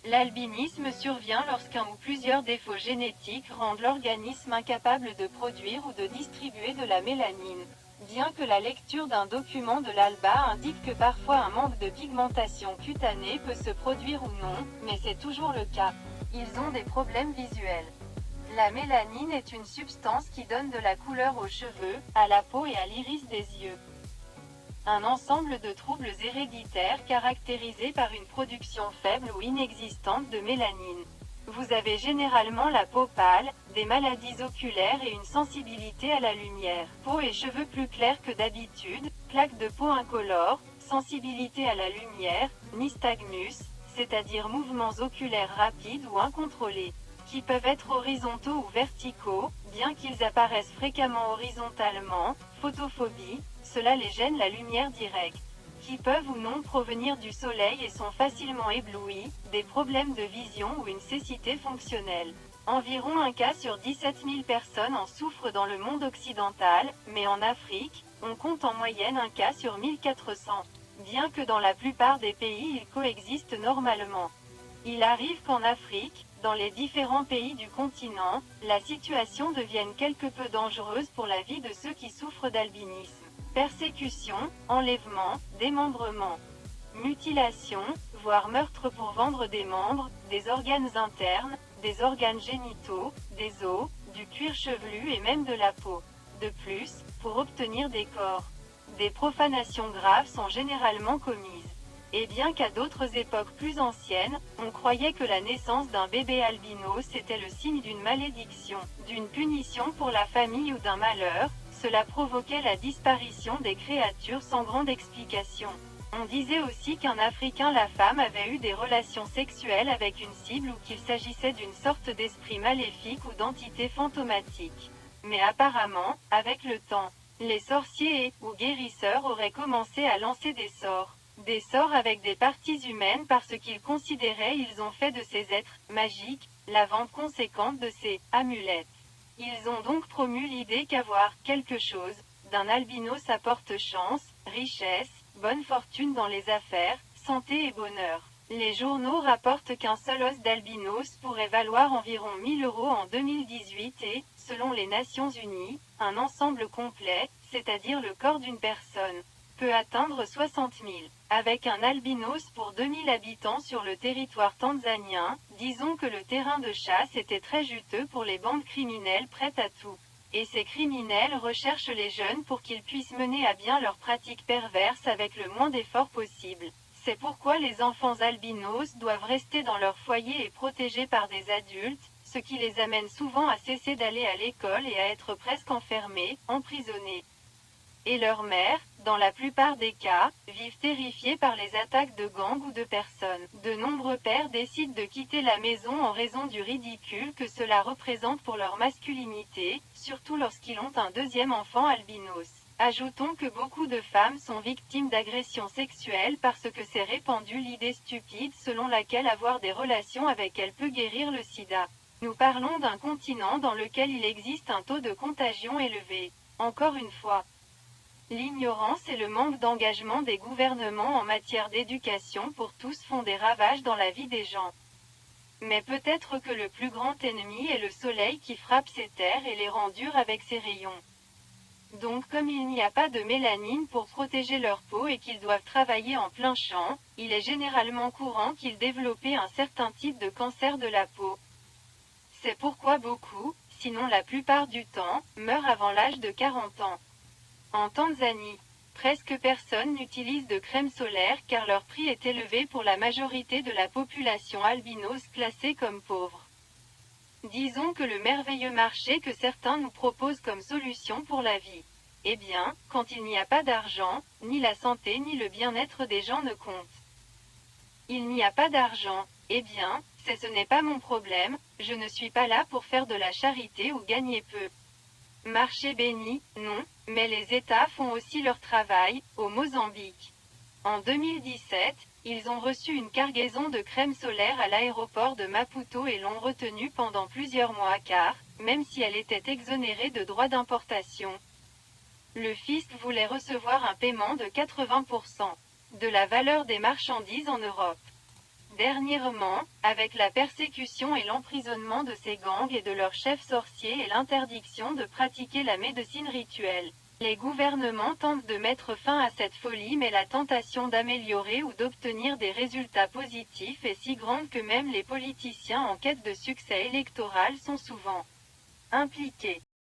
L'albinisme survient lorsqu'un ou plusieurs défauts génétiques rendent l'organisme incapable de produire ou de distribuer de la mélanine. Bien que la lecture d'un document de l'ALBA indique que parfois un manque de pigmentation cutanée peut se produire ou non, mais c'est toujours le cas. Ils ont des problèmes visuels. La mélanine est une substance qui donne de la couleur aux cheveux, à la peau et à l'iris des yeux. Un ensemble de troubles héréditaires caractérisés par une production faible ou inexistante de mélanine. Vous avez généralement la peau pâle, des maladies oculaires et une sensibilité à la lumière. Peau et cheveux plus clairs que d'habitude, plaques de peau incolores, sensibilité à la lumière, nystagmus, c'est-à-dire mouvements oculaires rapides ou incontrôlés, qui peuvent être horizontaux ou verticaux, bien qu'ils apparaissent fréquemment horizontalement, photophobie, cela les gêne la lumière directe, qui peuvent ou non provenir du soleil et sont facilement éblouis, des problèmes de vision ou une cécité fonctionnelle. Environ un cas sur 17 000 personnes en souffrent dans le monde occidental, mais en Afrique, on compte en moyenne un cas sur 1400. Bien que dans la plupart des pays ils coexistent normalement. Il arrive qu'en Afrique, dans les différents pays du continent, la situation devienne quelque peu dangereuse pour la vie de ceux qui souffrent d'albinisme. Persécution, enlèvement, démembrement, mutilation, voire meurtre pour vendre des membres, des organes internes, des organes génitaux, des os, du cuir chevelu et même de la peau. De plus, pour obtenir des corps, des profanations graves sont généralement commises. Et bien qu'à d'autres époques plus anciennes, on croyait que la naissance d'un bébé albinos était le signe d'une malédiction, d'une punition pour la famille ou d'un malheur, cela provoquait la disparition des créatures sans grande explication. On disait aussi qu'un Africain la femme avait eu des relations sexuelles avec une cible ou qu'il s'agissait d'une sorte d'esprit maléfique ou d'entité fantomatique. Mais apparemment, avec le temps, les sorciers ou guérisseurs auraient commencé à lancer des sorts. Des sorts avec des parties humaines parce qu'ils considéraient ils ont fait de ces êtres magiques la vente conséquente de ces amulettes. Ils ont donc promu l'idée qu'avoir quelque chose d'un albinos apporte chance, richesse, bonne fortune dans les affaires, santé et bonheur. Les journaux rapportent qu'un seul os d'albinos pourrait valoir environ 1000 € en 2018 et, selon les Nations Unies, un ensemble complet, c'est-à-dire le corps d'une personne, peut atteindre 60 000. Avec un albinos pour 2000 habitants sur le territoire tanzanien, disons que le terrain de chasse était très juteux pour les bandes criminelles prêtes à tout. Et ces criminels recherchent les jeunes pour qu'ils puissent mener à bien leurs pratiques perverses avec le moins d'efforts possible. C'est pourquoi les enfants albinos doivent rester dans leur foyer et protégés par des adultes, ce qui les amène souvent à cesser d'aller à l'école et à être presque enfermés, emprisonnés. Et leurs mères, dans la plupart des cas, vivent terrifiées par les attaques de gangs ou de personnes. De nombreux pères décident de quitter la maison en raison du ridicule que cela représente pour leur masculinité, surtout lorsqu'ils ont un deuxième enfant albinos. Ajoutons que beaucoup de femmes sont victimes d'agressions sexuelles parce que c'est répandu l'idée stupide selon laquelle avoir des relations avec elles peut guérir le sida. Nous parlons d'un continent dans lequel il existe un taux de contagion élevé. Encore une fois, l'ignorance et le manque d'engagement des gouvernements en matière d'éducation pour tous font des ravages dans la vie des gens. Mais peut-être que le plus grand ennemi est le soleil qui frappe ces terres et les rend dures avec ses rayons. Donc comme il n'y a pas de mélanine pour protéger leur peau et qu'ils doivent travailler en plein champ, il est généralement courant qu'ils développent un certain type de cancer de la peau. C'est pourquoi beaucoup, sinon la plupart du temps, meurent avant l'âge de 40 ans. En Tanzanie, presque personne n'utilise de crème solaire car leur prix est élevé pour la majorité de la population albinos classée comme pauvre. Disons que le merveilleux marché que certains nous proposent comme solution pour la vie. Eh bien, quand il n'y a pas d'argent, ni la santé ni le bien-être des gens ne comptent. Il n'y a pas d'argent, eh bien, ce n'est pas mon problème, je ne suis pas là pour faire de la charité ou gagner peu. Marché béni, non, mais les États font aussi leur travail, au Mozambique. En 2017, ils ont reçu une cargaison de crème solaire à l'aéroport de Maputo et l'ont retenue pendant plusieurs mois car, même si elle était exonérée de droits d'importation, le fisc voulait recevoir un paiement de 80% de la valeur des marchandises en Europe. Dernièrement, avec la persécution et l'emprisonnement de ces gangs et de leurs chefs sorciers et l'interdiction de pratiquer la médecine rituelle, les gouvernements tentent de mettre fin à cette folie, mais la tentation d'améliorer ou d'obtenir des résultats positifs est si grande que même les politiciens en quête de succès électoral sont souvent impliqués.